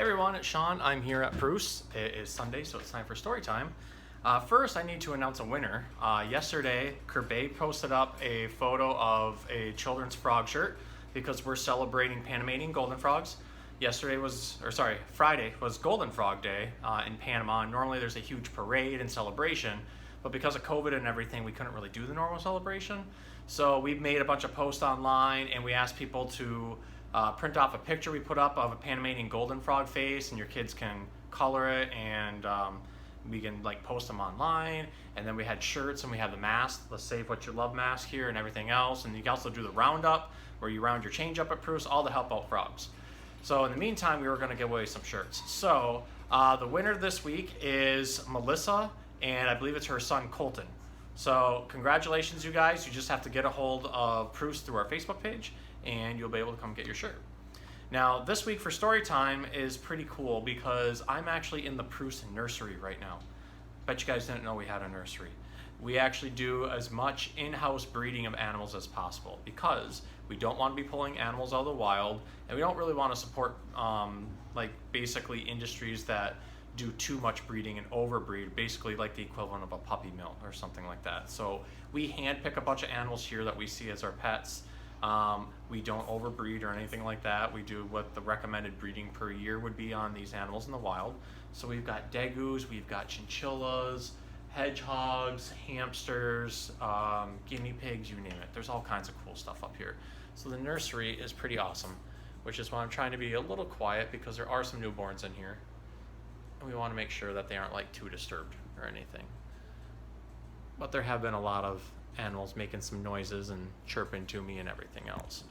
Hey everyone, it's Sean. I'm here at Bruce. It is Sunday, so it's time for story time. First, I need to announce a winner. Yesterday, Kirby posted up a photo of a children's frog shirt because we're celebrating Panamanian golden frogs. Friday was Golden Frog Day in Panama. Normally there's a huge parade and celebration, but because of COVID and everything, we couldn't really do the normal celebration. So we made a bunch of posts online and we asked people to print off a picture we put up of a Panamanian golden frog face, and your kids can color it, and we can post them online. And then we had shirts and we have the mask, the Save What You Love mask here, and everything else. And you can also do the roundup where you round your change up at Bruce, all to help out frogs. So in the meantime, we were going to give away some shirts. So the winner this week is Melissa, and I believe it's her son Colton. So congratulations, you guys. You just have to get a hold of Bruce through our Facebook page, and you'll be able to come get your shirt. Now, this week for story time is pretty cool because I'm actually in the Bruce nursery right now. Bet you guys didn't know we had a nursery. We actually do as much in-house breeding of animals as possible because we don't want to be pulling animals out of the wild, and we don't really want to support basically industries that do too much breeding and overbreed, basically like the equivalent of a puppy mill or something like that. So we handpick a bunch of animals here that we see as our pets. We don't overbreed or anything like that. We do what the recommended breeding per year would be on these animals in the wild. So we've got degus, we've got chinchillas, hedgehogs, hamsters, guinea pigs, you name it. There's all kinds of cool stuff up here. So the nursery is pretty awesome, which is why I'm trying to be a little quiet because there are some newborns in here. And we want to make sure that they aren't too disturbed or anything. But there have been a lot of animals making some noises and chirping to me and everything else.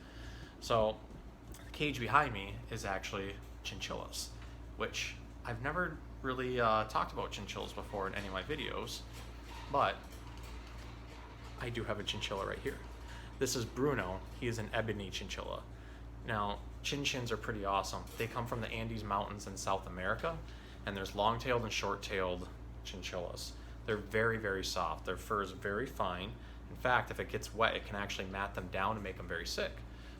So the cage behind me is actually chinchillas, which I've never really talked about chinchillas before in any of my videos, but I do have a chinchilla right here. This is Bruno. He is an ebony chinchilla. Now, chinchins are pretty awesome. They come from the Andes Mountains in South America, and there's long-tailed and short-tailed chinchillas. They're very, very soft. Their fur is very fine. In fact, if it gets wet, it can actually mat them down and make them very sick.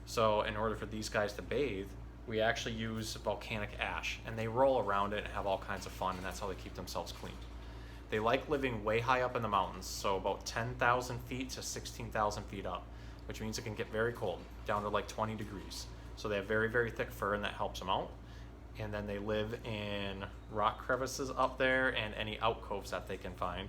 So in order for these guys to bathe, we actually use volcanic ash, and they roll around it and have all kinds of fun, and that's how they keep themselves clean. They like living way high up in the mountains, so about 10,000 feet to 16,000 feet up, which means it can get very cold, down to 20 degrees. So they have very, very thick fur, and that helps them out. And then they live in rock crevices up there and any alcoves that they can find.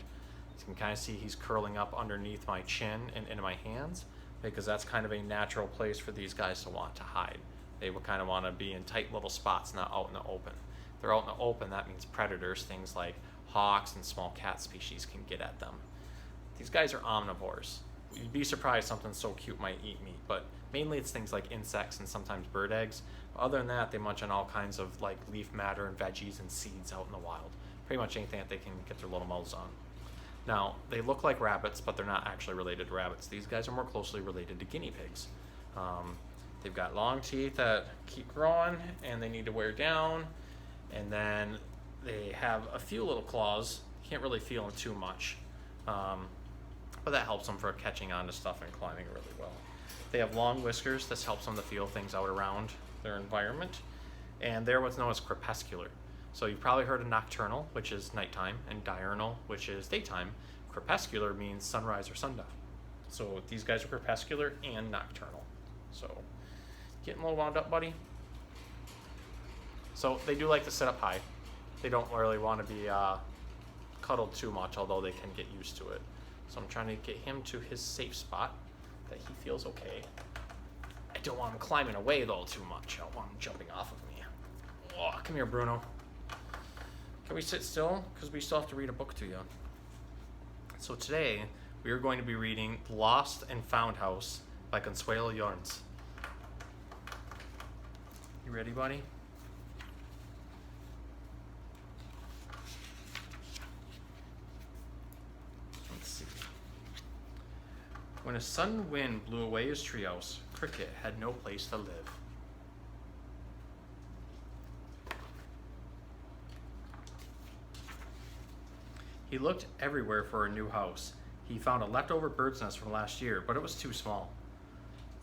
You can kind of see he's curling up underneath my chin and into my hands because that's kind of a natural place for these guys to want to hide. They would kind of want to be in tight little spots, not out in the open. If they're out in the open, that means predators, things like hawks and small cat species, can get at them. These guys are omnivores. You'd be surprised something so cute might eat meat, but mainly it's things like insects and sometimes bird eggs. Other than that, they munch on all kinds of leaf matter and veggies and seeds out in the wild. Pretty much anything that they can get their little mouths on. Now, they look like rabbits, but they're not actually related to rabbits. These guys are more closely related to guinea pigs. They've got long teeth that keep growing and they need to wear down. And then they have a few little claws. Can't really feel them too much. But that helps them for catching on to stuff and climbing really well. They have long whiskers. This helps them to feel things out around their environment. And they're what's known as crepuscular. So you've probably heard of nocturnal, which is nighttime, and diurnal, which is daytime. Crepuscular means sunrise or sundown. So these guys are crepuscular and nocturnal. So getting a little wound up, buddy? So they do like to sit up high. They don't really want to be cuddled too much, although they can get used to it. So I'm trying to get him to his safe spot that he feels okay. I don't want him climbing away though too much. I don't want him jumping off of me. Oh, come here, Bruno. Can we sit still? Because we still have to read a book to you. So today, we are going to be reading Lost and Found House by Consuelo Joerns. You ready, buddy? Let's see. When a sudden wind blew away his treehouse, Cricket had no place to live. He looked everywhere for a new house. He found a leftover bird's nest from last year, but it was too small.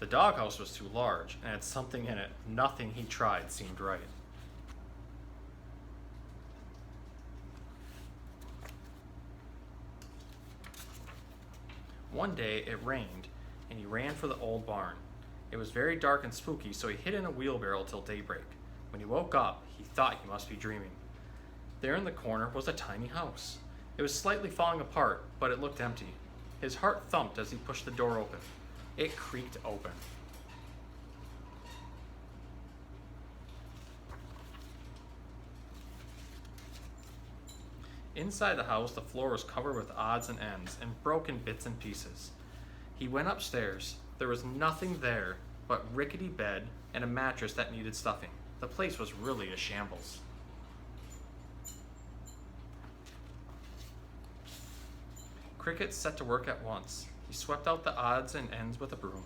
The doghouse was too large and had something in it. Nothing he tried seemed right. One day it rained, and he ran for the old barn. It was very dark and spooky, so he hid in a wheelbarrow till daybreak. When he woke up, he thought he must be dreaming. There in the corner was a tiny house. It was slightly falling apart, but it looked empty. His heart thumped as he pushed the door open. It creaked open. Inside the house, the floor was covered with odds and ends and broken bits and pieces. He went upstairs. There was nothing there but rickety bed and a mattress that needed stuffing. The place was really a shambles. Cricket set to work at once. He swept out the odds and ends with a broom.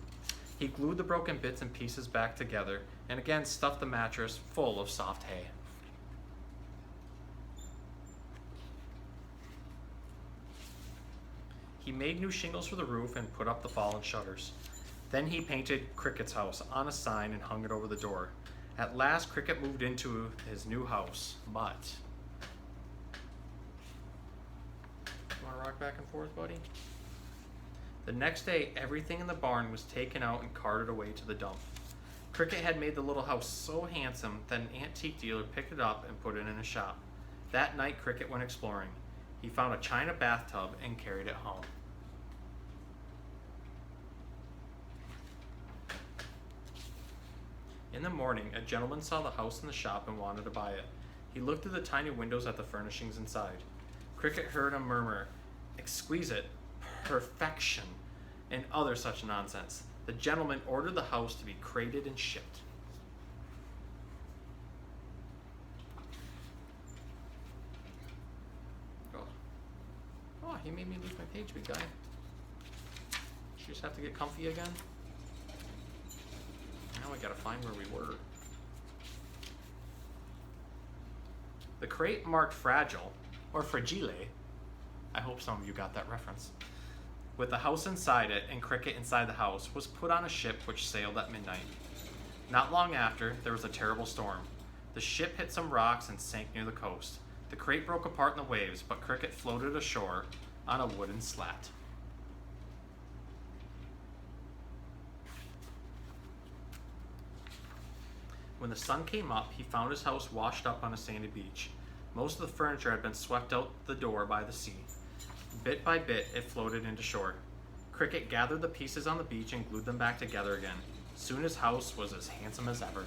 He glued the broken bits and pieces back together and again stuffed the mattress full of soft hay. He made new shingles for the roof and put up the fallen shutters. Then he painted Cricket's house on a sign and hung it over the door. At last, Cricket moved into his new house, but... You want to rock back and forth, buddy? The next day, everything in the barn was taken out and carted away to the dump. Cricket had made the little house so handsome that an antique dealer picked it up and put it in a shop. That night, Cricket went exploring. He found a china bathtub and carried it home. In the morning, a gentleman saw the house in the shop and wanted to buy it. He looked through the tiny windows at the furnishings inside. Cricket heard him murmur, "Exquisite, perfection," and other such nonsense. The gentleman ordered the house to be crated and shipped. Oh, he made me lose my page, big guy. You just have to get comfy again. Now I gotta find where we were. The crate marked fragile, or fragile, I hope some of you got that reference, with the house inside it and Cricket inside the house, was put on a ship which sailed at midnight. Not long after, there was a terrible storm. The ship hit some rocks and sank near the coast. The crate broke apart in the waves, but Cricket floated ashore on a wooden slat. When the sun came up, he found his house washed up on a sandy beach. Most of the furniture had been swept out the door by the sea. Bit by bit, it floated into shore. Cricket gathered the pieces on the beach and glued them back together again. Soon his house was as handsome as ever.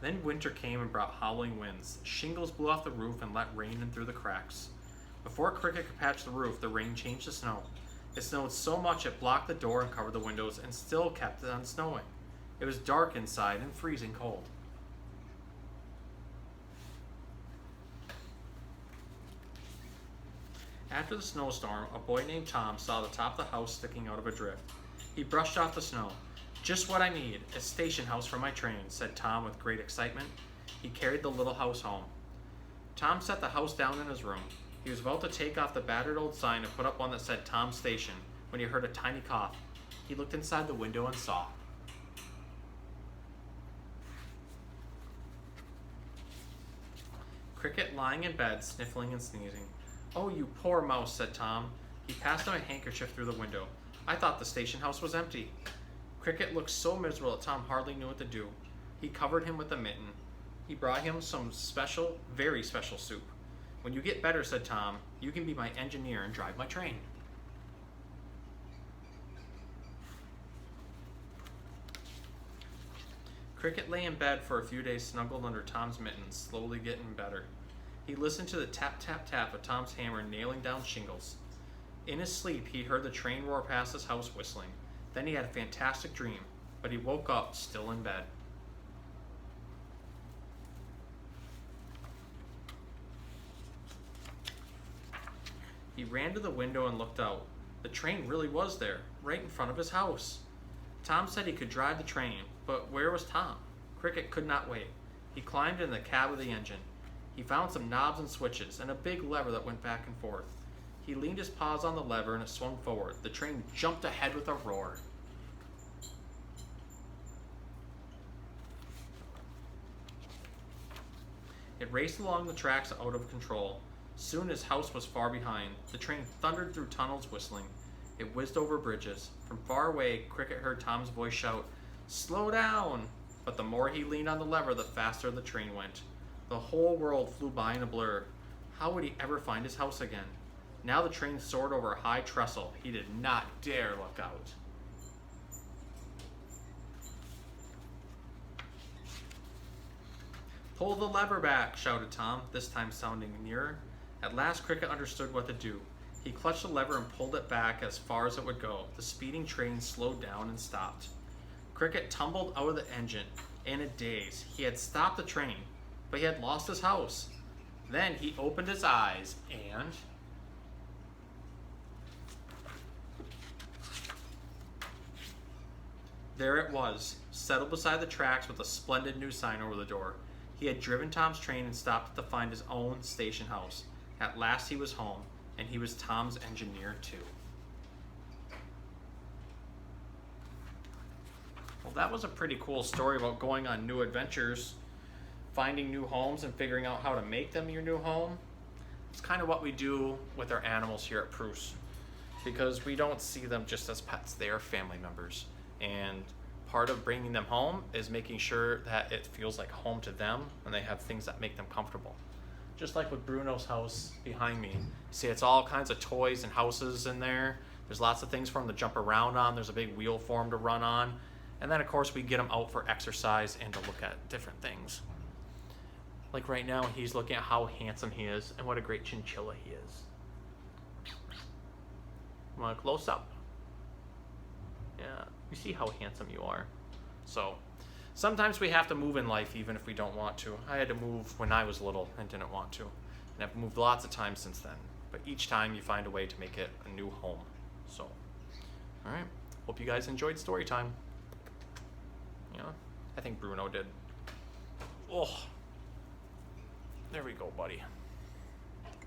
Then winter came and brought howling winds. Shingles blew off the roof and let rain in through the cracks. Before Cricket could patch the roof, the rain changed to snow. It snowed so much it blocked the door and covered the windows and still kept it on snowing. It was dark inside and freezing cold. After the snowstorm, a boy named Tom saw the top of the house sticking out of a drift. He brushed off the snow. "Just what I need, a station house for my train," said Tom with great excitement. He carried the little house home. Tom set the house down in his room. He was about to take off the battered old sign and put up one that said Tom's Station when he heard a tiny cough. He looked inside the window and saw. Cricket lying in bed, sniffling and sneezing. "Oh, you poor mouse," said Tom. He passed him a handkerchief through the window. "I thought the station house was empty." Cricket looked so miserable that Tom hardly knew what to do. He covered him with a mitten. He brought him some special, very special soup. "When you get better," said Tom, "you can be my engineer and drive my train." Cricket lay in bed for a few days snuggled under Tom's mittens, slowly getting better. He listened to the tap, tap, tap of Tom's hammer nailing down shingles. In his sleep, he heard the train roar past his house whistling. Then he had a fantastic dream, but he woke up still in bed. He ran to the window and looked out. The train really was there, right in front of his house. Tom said he could drive the train, but where was Tom? Cricket could not wait. He climbed in the cab of the engine. He found some knobs and switches and a big lever that went back and forth. He leaned his paws on the lever and it swung forward. The train jumped ahead with a roar. It raced along the tracks out of control. Soon his house was far behind. The train thundered through tunnels whistling. It whizzed over bridges. From far away, Cricket heard Tom's voice shout, "Slow down!" But the more he leaned on the lever, the faster the train went. The whole world flew by in a blur. How would he ever find his house again? Now the train soared over a high trestle. He did not dare look out. "Pull the lever back," shouted Tom, this time sounding nearer. At last Cricket understood what to do. He clutched the lever and pulled it back as far as it would go. The speeding train slowed down and stopped. Cricket tumbled out of the engine. In a daze, he had stopped the train, but he had lost his house. Then he opened his eyes and... there it was, settled beside the tracks with a splendid new sign over the door. He had driven Tom's train and stopped to find his own station house. At last he was home, and he was Tom's engineer too. Well, that was a pretty cool story about going on new adventures, finding new homes and figuring out how to make them your new home. It's kind of what we do with our animals here at Bruce, because we don't see them just as pets. They are family members. And part of bringing them home is making sure that it feels like home to them and they have things that make them comfortable. Just like with Bruno's house behind me. See, it's all kinds of toys and houses in there. There's lots of things for him to jump around on. There's a big wheel for him to run on. And then, of course, we get him out for exercise and to look at different things. Like right now, he's looking at how handsome he is and what a great chinchilla he is. Want a close up? Yeah, you see how handsome you are. So, sometimes we have to move in life even if we don't want to. I had to move when I was little and didn't want to. And I've moved lots of times since then. But each time you find a way to make it a new home. So, alright. Hope you guys enjoyed Storytime. Yeah, I think Bruno did. Oh, there we go, buddy.